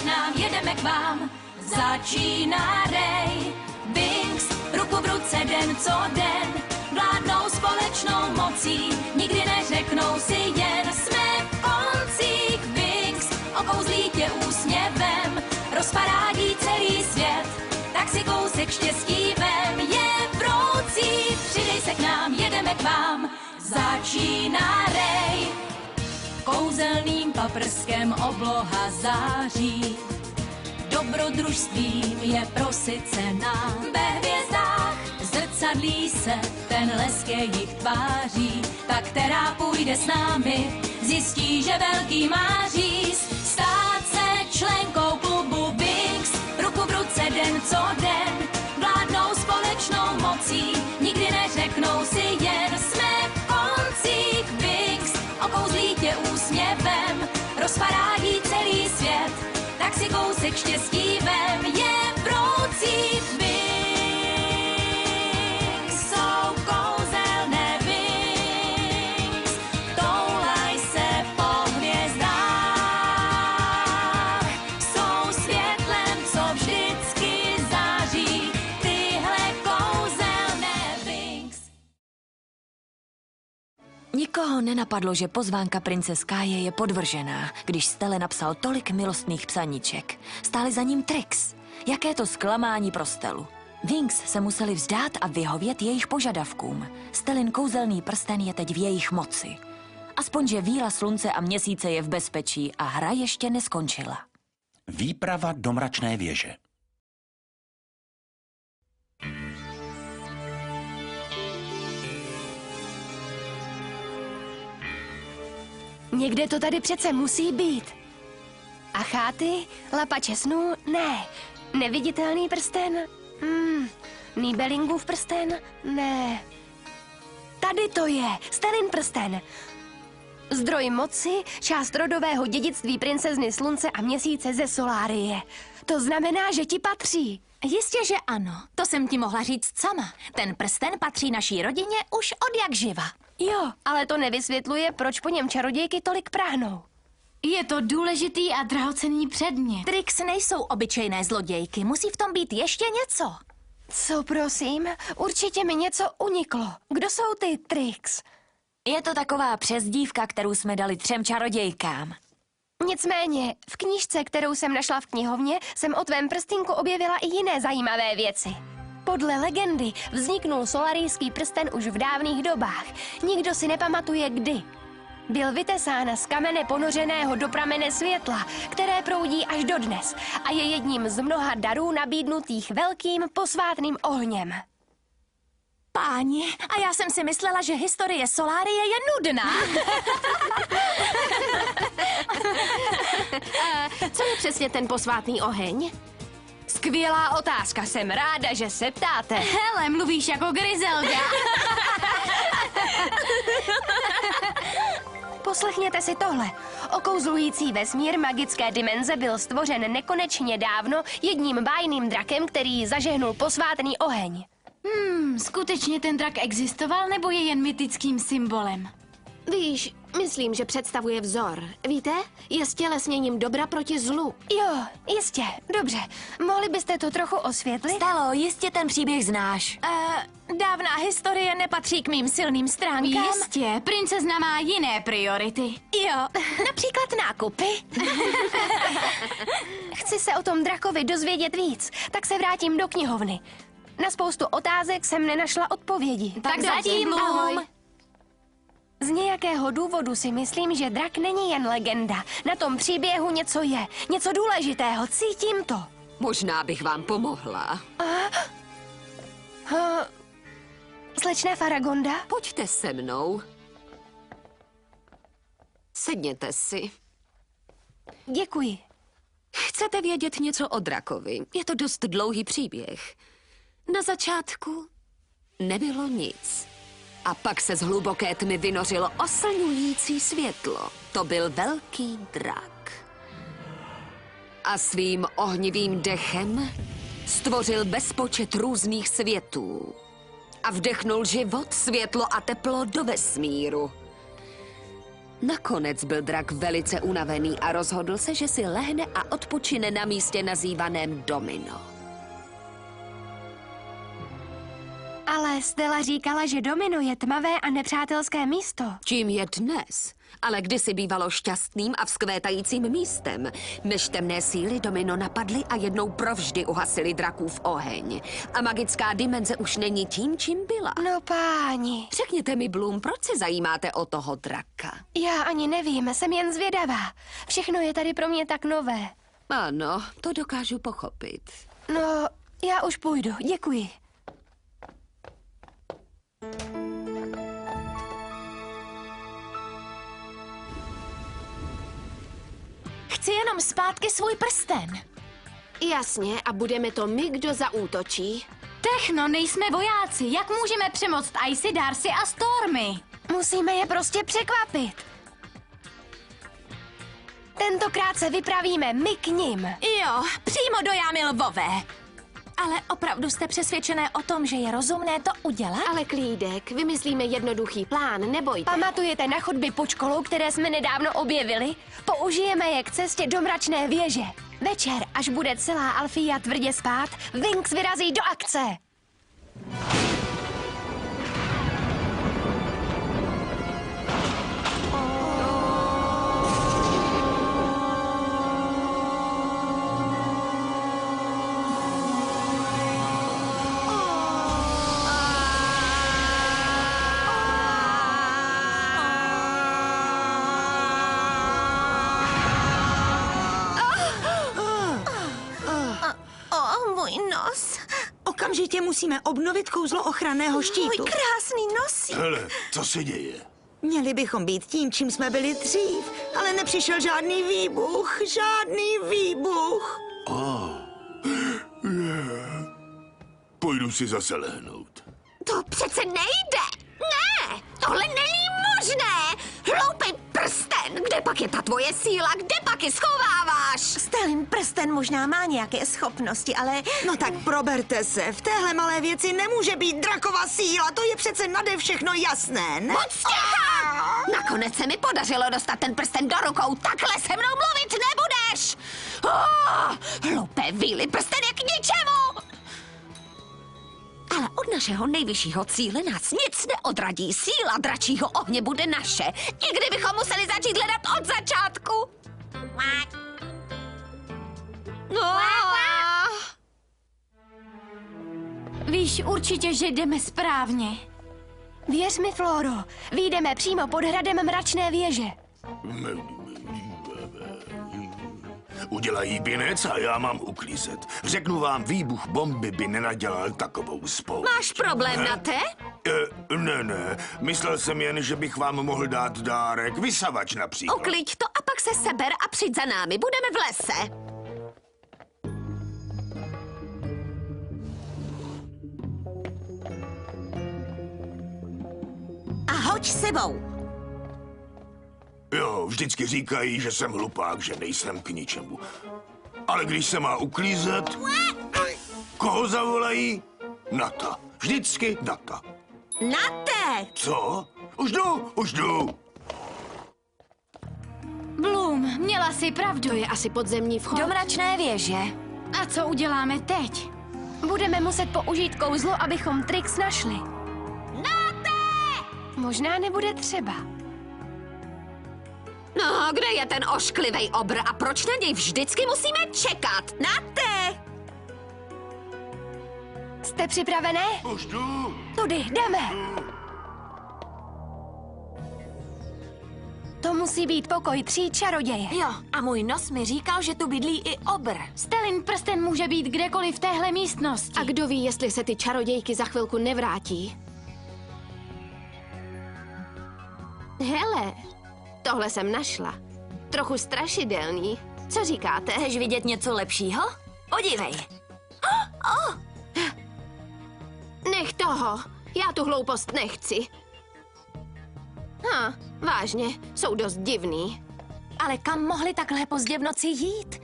k nám, jedeme k vám. Začíná Ray, Winx, ruku v ruce den co den. Vládnou společnou mocí, nikdy neřeknou si jen jsme v koncích. Winx okouzlí tě úsměvem, rozparádí celý svět, tak si kousek štěstí vem. Je vroucí, přidej se k nám, jedeme k vám. Začíná Ray, kouzelným paprskem obloha září. Dobrodružstvím je prosycená, ve hvězdách zrcadlí se ten lesk jejich tváří. Ta, která půjde s námi, zjistí, že velký má říz. Stát se členkou klubu Winx, ruku v ruce den co den. Vládnou společnou mocí, nikdy neřeknou si jen jsme v koncích. Winx okouzlí tě úsměvem, rozparádí celý svět, tak si kousek štěstí vem. Je vroucí Winx, jsou kouzelné Winx, toulaj se po hvězdách, jsou světlem, co vždycky září, tyhle kouzelné Winx. Nikoho nenapadlo, že pozvánka prince Káje je podvržená, když Stelle napsal tolik milostných psaníček. Stály za ním Trix. Jaké to zklamání pro Stellu. Winx se museli vzdát a vyhovět jejich požadavkům. Stellin kouzelný prsten je teď v jejich moci. Aspoň, že víla slunce a měsíce je v bezpečí a hra ještě neskončila. Výprava do mračné věže. Někde to tady přece musí být. Acháty, lapače snů, ne. Neviditelný prsten, Nibelingův prsten, ne. Tady to je, Stellin prsten. Zdroj moci, část rodového dědictví princezny slunce a měsíce ze Solárie. To znamená, že ti patří. Jistě, že ano. To jsem ti mohla říct sama. Ten prsten patří naší rodině už od jak živa. Jo, ale to nevysvětluje, proč po něm čarodějky tolik práhnou. Je to důležitý a drahocenný předmět. Trix nejsou obyčejné zlodějky, musí v tom být ještě něco. Co prosím? Určitě mi něco uniklo. Kdo jsou ty Trix? Je to taková přezdívka, kterou jsme dali 3 čarodějkám. Nicméně, v knížce, kterou jsem našla v knihovně, jsem o tvém prstínku objevila i jiné zajímavé věci. Podle legendy vzniknul solarijský prsten už v dávných dobách. Nikdo si nepamatuje kdy. Byl vytesán z kamene ponořeného do pramene světla, které proudí až dodnes a je jedním z mnoha darů nabídnutých velkým posvátným ohněm. Páni, a já jsem si myslela, že historie Solárie je nudná. Co je přesně ten posvátný oheň? Skvělá otázka, jsem ráda, že se ptáte. Hele, mluvíš jako Griselda. Poslechněte si tohle. Okouzlující vesmír magické dimenze byl stvořen nekonečně dávno jedním bájným drakem, který zažehnul posvátný oheň. Skutečně ten drak existoval, nebo je jen mytickým symbolem? Víš, myslím, že představuje vzor. Víte? Je stělesněním dobra proti zlu. Jo, jistě, dobře. Mohli byste to trochu osvětlit? Stalo, jistě ten příběh znáš. Dávná historie nepatří k mým silným stránkám. Jistě, princezna má jiné priority. Jo, například nákupy. Chci se o tom drakovi dozvědět víc, tak se vrátím do knihovny. Na spoustu otázek jsem nenašla odpovědi. Tak zatím, ahoj. Z nějakého důvodu si myslím, že drak není jen legenda. Na tom příběhu něco je, něco důležitého, cítím to. Možná bych vám pomohla. Slečna Faragonda? Pojďte se mnou. Sedněte si. Děkuji. Chcete vědět něco o drakovi? Je to dost dlouhý příběh. Na začátku nebylo nic. A pak se z hluboké tmy vynořilo oslňující světlo. To byl velký drak. A svým ohnivým dechem stvořil bezpočet různých světů. A vdechnul život, světlo a teplo do vesmíru. Nakonec byl drak velice unavený a rozhodl se, že si lehne a odpočine na místě nazývaném Domino. Ale Stella říkala, že Domino je tmavé a nepřátelské místo. Čím je dnes? Ale kdysi bývalo šťastným a vzkvétajícím místem, než temné síly Domino napadly a jednou provždy uhasili drakův oheň. A magická dimenze už není tím, čím byla. No páni, Řekněte mi, Bloom, proč se zajímáte o toho draka? já ani nevím, jsem jen zvědavá. Všechno je tady pro mě tak nové. Ano, to dokážu pochopit. No, já už půjdu, děkuji. Chci jenom zpátky svůj prsten. Jasně, a budeme to my, kdo zaútočí. Techno, nejsme vojáci. Jak můžeme přemoct Icy, Darcy a Stormy? Musíme je prostě překvapit. Tentokrát se vypravíme my k nim. Jo, přímo do jámy lvové. Ale opravdu jste přesvědčené o tom, že je rozumné to udělat? Ale Klídek, vymyslíme jednoduchý plán, nebojte. Pamatujete na chodby pod školou, které jsme nedávno objevili? Použijeme je k cestě do mračné věže. Večer, až bude celá Alfia tvrdě spát, Winx vyrazí do akce. Okamžitě musíme obnovit kouzlo ochranného štítu. Můj krásný nosí. Hele, co se děje? Měli bychom být tím, čím jsme byli dřív, ale nepřišel žádný výbuch. Žádný výbuch. Půjdu si zase lehnout. To přece nejde! Ne! Tohle není možné! Hloupý prsten! Kde pak je ta tvoje síla? Kde pak ji schováváš? Stelin prsten možná má nějaké schopnosti, ale... No tak proberte se. V téhle malé věci nemůže být draková síla. To je přece nade všechno jasné, ne? Buď sticha! Nakonec se mi podařilo dostat ten prsten do rukou. Takhle se mnou mluvit nebudeš! Hloupé víly, prsten je k ničemu! Ale od našeho nejvyššího cíle nás nic neodradí. Síla dračího ohně bude naše. I kdybychom museli začít hledat od začátku. Víš určitě, že jdeme správně. Věř mi, Floro, vyjdeme přímo pod hradem mračné věže. Udělají binec a já mám uklízet. Řeknu vám, výbuch bomby by nenadělal takovou spoušť. Máš problém na té? Ne. Myslel jsem jen, že bych vám mohl dát dárek. Vysavač například. Ukliď to a pak se seber a přijď za námi. Budeme v lese. A hoď sebou. Jo, vždycky říkají, že jsem hlupák, že nejsem k ničemu. Ale když se má uklízet, koho zavolají? Nata. Vždycky Nata. Nate! Co? Už jdu. Bloom, měla si pravdu. To je asi podzemní vchod. Do mračné věže. A co uděláme teď? Budeme muset použít kouzlo, abychom Trix našli. Možná nebude třeba. No, kde je ten ošklivej obr a proč na něj vždycky musíme čekat? Nate! Jste připravené? Už jdu. Tudy, jdeme. To musí být pokoj 3 čaroděje. Jo, a můj nos mi říkal, že tu bydlí i obr. Stelin prsten může být kdekoliv v téhle místnosti. A kdo ví, jestli se ty čarodějky za chvilku nevrátí? Hele, tohle jsem našla. Trochu strašidelný. Co říkáte? Chceš vidět něco lepšího? Podívej. Nech toho. Já tu hloupost nechci. Vážně, jsou dost divný. Ale kam mohli takhle pozdě v noci jít?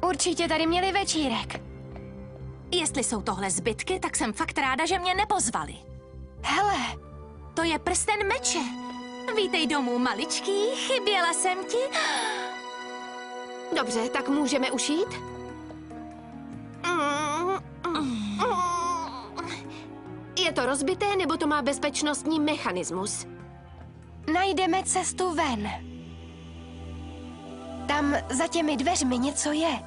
Určitě tady měli večírek. Jestli jsou tohle zbytky, tak jsem fakt ráda, že mě nepozvali. Hele, To je prsten meče. Vítej domů, maličký, chyběla jsem ti. Dobře, tak můžeme ušít? Je to rozbité, nebo to má bezpečnostní mechanismus? Najdeme cestu ven. Tam za těmi dveřmi něco je.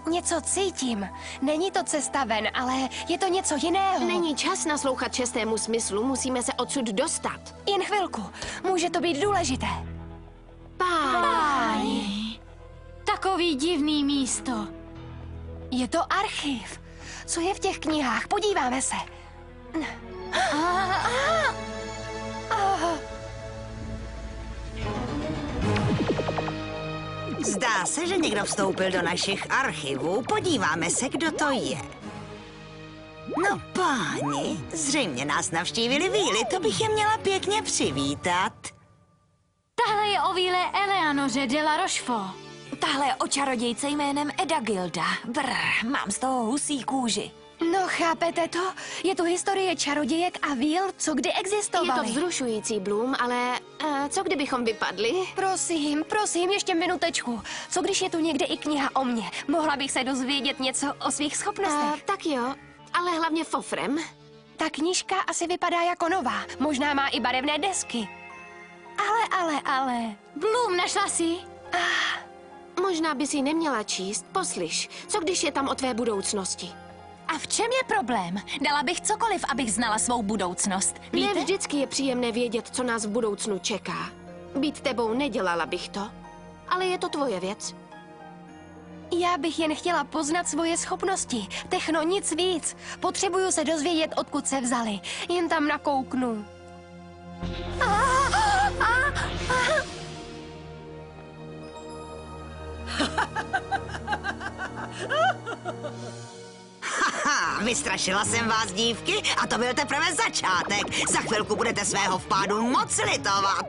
Něco cítím. Není to cesta ven, ale je to něco jiného. Není čas naslouchat šestému smyslu, musíme se odsud dostat. Jen chvilku. Může to být důležité. Páni. Takový divný místo. Je to archiv. Co je v těch knihách? Podíváme se. Zdá se, že někdo vstoupil do našich archivů. Podíváme se, kdo to je. No páni, zřejmě nás navštívili víly, to bych je měla pěkně přivítat. Tahle je o víle Eleanoře de la Rochefort. Tahle je o čarodějce jménem Edagilda. Mám z toho husí kůži. No, chápete to? Je tu historie čarodějek a víl, co kdy Je existovaly. to vzrušující, Bloom, ale co kdybychom vypadli? Prosím, ještě minutečku. Co když je tu někde i kniha o mně? Mohla bych se dozvědět něco o svých schopnostech. Tak jo, ale hlavně fofrem. Ta knížka asi vypadá jako nová. Možná má i barevné desky. Ale... Bloom, našla si? Možná by si neměla číst. Poslyš, co když je tam o tvé budoucnosti? A v čem je problém? Dala bych cokoliv, abych znala svou budoucnost. Víte? Ne vždycky je příjemné vědět, co nás v budoucnu čeká. Být tebou nedělala bych to, ale je to tvoje věc. Já bych jen chtěla poznat svoje schopnosti. Techno, nic víc. Potřebuju se dozvědět, odkud se vzali. Jen tam nakouknu. Haha, vystrašila jsem vás, dívky, a to byl teprve začátek. Za chvilku budete svého vpádu moc litovat.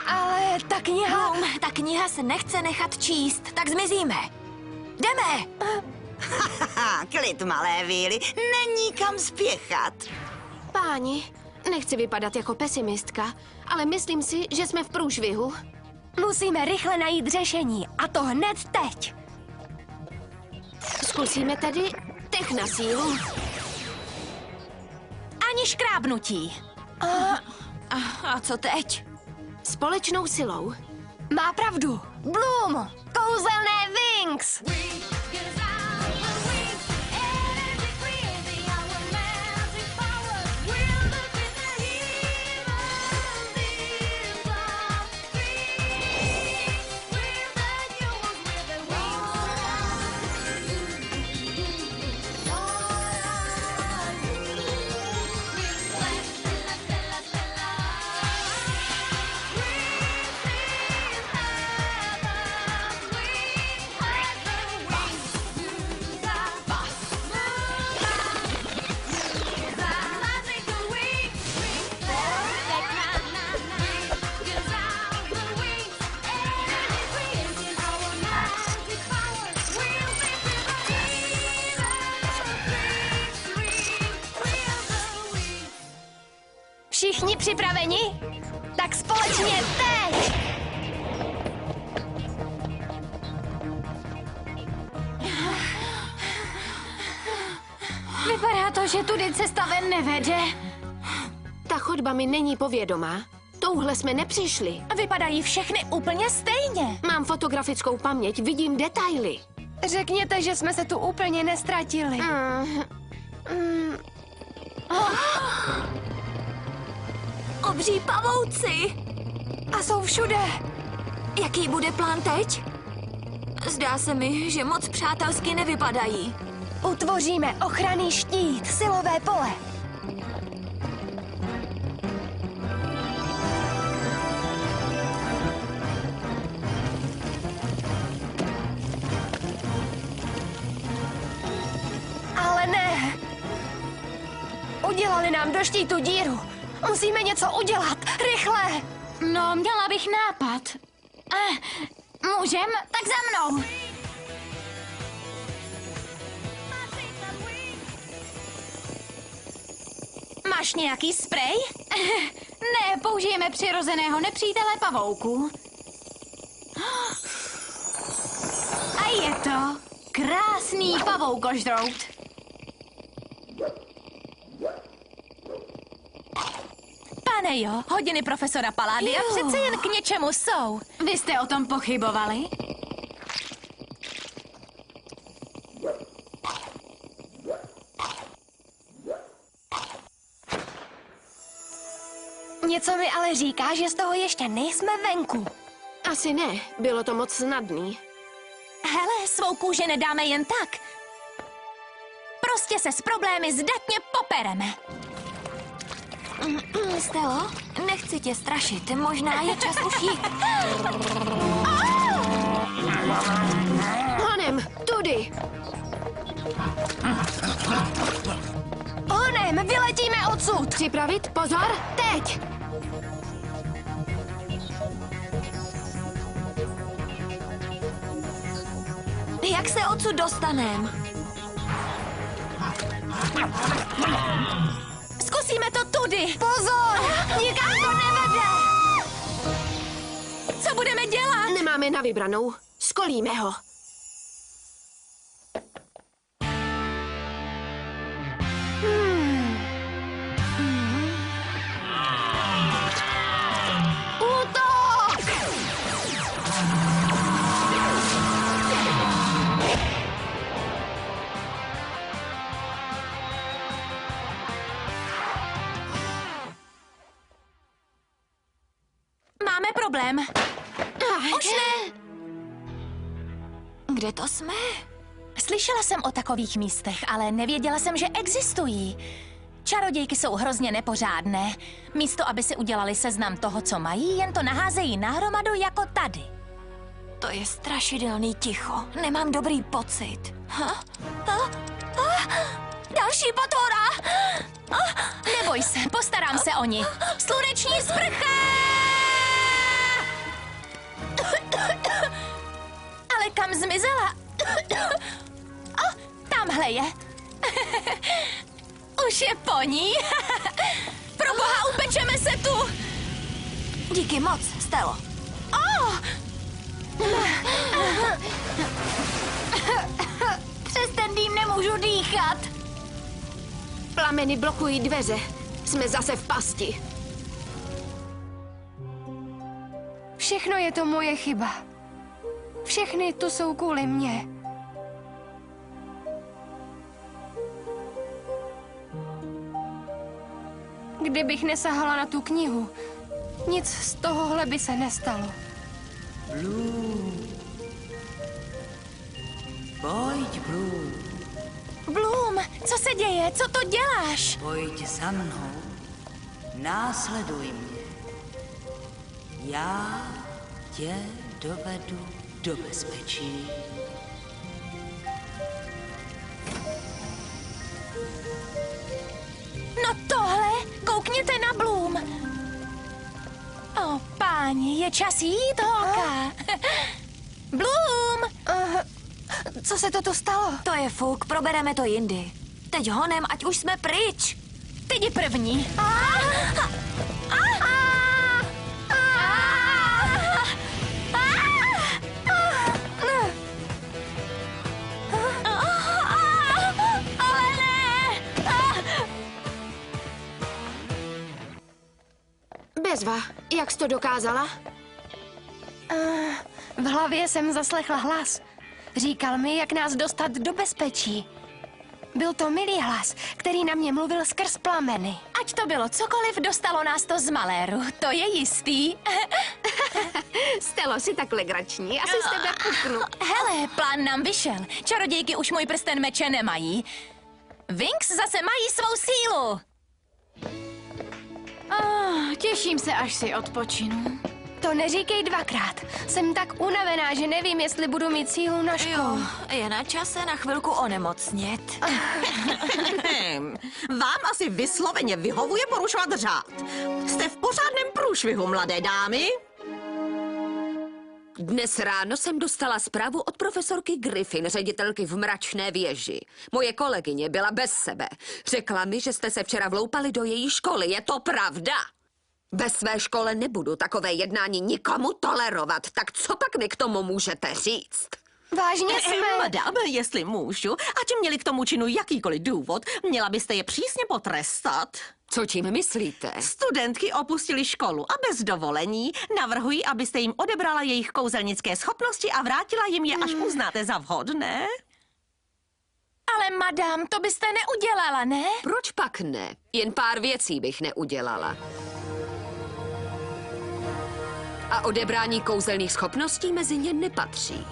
Ale ta kniha... Ta kniha se nechce nechat číst, tak zmizíme. Jdeme! Haha, klid, malé víly, není kam spěchat. Páni, nechci vypadat jako pesimistka, ale myslím si, že jsme v průšvihu. Musíme rychle najít řešení. A to hned teď. Zkusíme tedy techna sílu. Ani škrábnutí. A co teď? Společnou silou. Má pravdu. Bloom! Kouzelné Wings! Všichni připraveni? Tak společně teď! Vypadá to, že tudy cesta ven nevede. Ta chodba mi není povědomá. Touhle jsme nepřišli. Vypadají všechny úplně stejně. Mám fotografickou paměť, vidím detaily. Řekněte, že jsme se tu úplně nestratili. Obří pavouci! A jsou všude. Jaký bude plán teď? Zdá se mi, že moc přátelsky nevypadají. Utvoříme ochranný štít, silové pole. Ale ne. Udělali nám do štítu díru. Musíme něco udělat. Rychle. No, měla bych nápad. Můžem? Tak za mnou. Máš nějaký sprej? Ne, použijeme přirozeného nepřítele pavouků. A je to krásný pavoukožrout. Pane jo, hodiny profesora Palladia přece jen k něčemu jsou. Vy jste o tom pochybovali? Něco mi ale říká, že z toho ještě nejsme venku. Asi ne, bylo to moc snadný. Hele, svou kůži nedáme jen tak. Prostě se s problémy zdatně popereme. Stelo, nechci tě strašit, možná je čas už jít. Honem, tudy! Honem, vyletíme odsud! Připravit, pozor, teď! Jak se odsud dostanem? Zkusíme to tudy. Pozor! Nikam to nevede! Co budeme dělat? Nemáme na vybranou, skolíme ho. Útok! Máme problém. Už ne. Kde to jsme? Slyšela jsem o takových místech, ale nevěděla jsem, že existují. Čarodějky jsou hrozně nepořádné. Místo, aby si udělali seznam toho, co mají, jen to naházejí nahromadu jako tady. To je strašidelný ticho. Nemám dobrý pocit. Další potvora! Neboj se, postarám se o ní. Sluneční sprcha! Ale kam zmizela? Tamhle je. Už je po ní. Proboha, upečeme se tu. Díky moc, Stelo. Přes ten dým nemůžu dýchat. Plameny blokují dveře. Jsme zase v pasti. Všechno je to moje chyba. Všechny tu jsou kvůli mně. Kdybych nesahala na tu knihu, nic z tohohle by se nestalo. Pojď, Blue, Bloom, co se děje? Co to děláš? pojď za mnou. Následuj mě. Já tě dovedu do bezpečí. No tohle, koukněte na Bloom. O, páni, je čas jít, holka. Bloom! Co se to tu stalo? To je fuk, probereme to jindy. Teď honem, ať už jsme pryč. Ty jdi první. Ale ne! Bezva, jak jsi to dokázala? V hlavě jsem zaslechla hlas. Říkal mi, jak nás dostat do bezpečí. Byl to milý hlas, který na mě mluvil skrz plameny. Ať to bylo cokoliv, dostalo nás to z maléru. To je jistý. Stelo, si tak legrační, asi z tebe puknu. Hele, plán nám vyšel. Čarodějky už můj prsten meče nemají. Winx zase mají svou sílu. Těším se, až si odpočinu. To neříkej dvakrát. Jsem tak unavená, že nevím, jestli budu mít sílu na školu. Je na čase na chvilku onemocnět. Vám asi vysloveně vyhovuje porušovat řád. Jste v pořádném průšvihu, mladé dámy. Dnes ráno jsem dostala zprávu od profesorky Griffin, ředitelky v Mračné věži. Moje kolegyně byla bez sebe. Řekla mi, že jste se včera vloupali do její školy. Je to pravda? Ve své škole nebudu takové jednání nikomu tolerovat. Tak co pak mi k tomu můžete říct? Vážně jsme... Madam, jestli můžu, ať měli k tomu činu jakýkoliv důvod, měla byste je přísně potrestat. Co tím myslíte? Studentky opustili školu a bez dovolení navrhuji, abyste jim odebrala jejich kouzelnické schopnosti a vrátila jim je, až uznáte za vhodné. Ale madam, to byste neudělala, ne? Proč pak ne? Jen pár věcí bych neudělala. A odebrání kouzelných schopností mezi ně nepatří.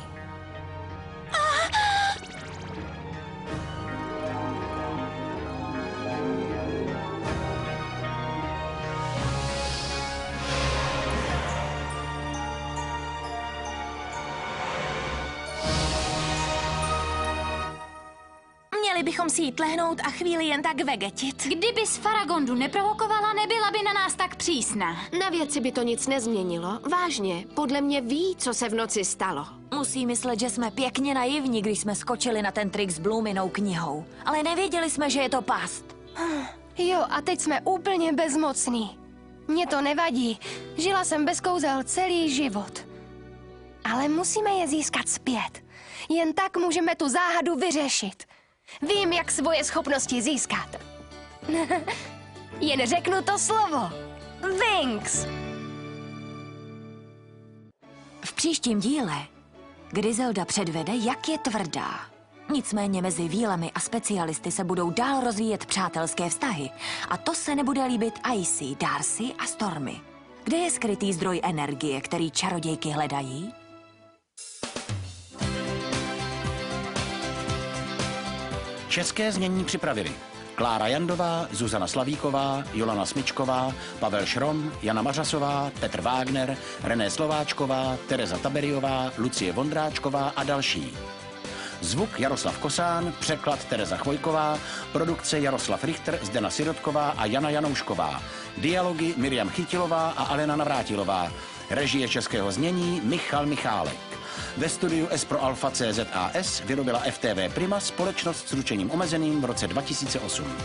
Měli bychom si jít lehnout a chvíli jen tak vegetit. Kdyby z Faragondu neprovokovala, nebyla by na nás tak přísná. Na věci by to nic nezměnilo. Vážně, podle mě ví, co se v noci stalo. Musí myslet, že jsme pěkně naivní, když jsme skočili na ten trik s Bloominou knihou. Ale nevěděli jsme, že je to past. Jo, a teď jsme úplně bezmocní. Mně to nevadí. Žila jsem bez kouzel celý život. Ale musíme je získat zpět. Jen tak můžeme tu záhadu vyřešit. Vím, jak svoje schopnosti získat. Jen řeknu to slovo. Wings! V příštím díle Griselda předvede, jak je tvrdá. Nicméně mezi vílemi a specialisty se budou dál rozvíjet přátelské vztahy. A to se nebude líbit Icy, Darcy a Stormy. Kde je skrytý zdroj energie, který čarodějky hledají? České znění připravili Klára Jandová, Zuzana Slavíková, Jolana Smyčková, Pavel Šrom, Jana Mařasová, Petr Wagner, René Slováčková, Tereza Taberiová, Lucie Vondráčková a další. Zvuk Jaroslav Kosán, překlad Tereza Chvojková, produkce Jaroslav Richter, Zdena Sirotková a Jana Janoušková. Dialogy Miriam Chytilová a Alena Navrátilová. Režie českého znění Michal Michálek. Ve studiu S pro Alfa CZAS vyrobila FTV Prima, společnost s ručením omezeným v roce 2008.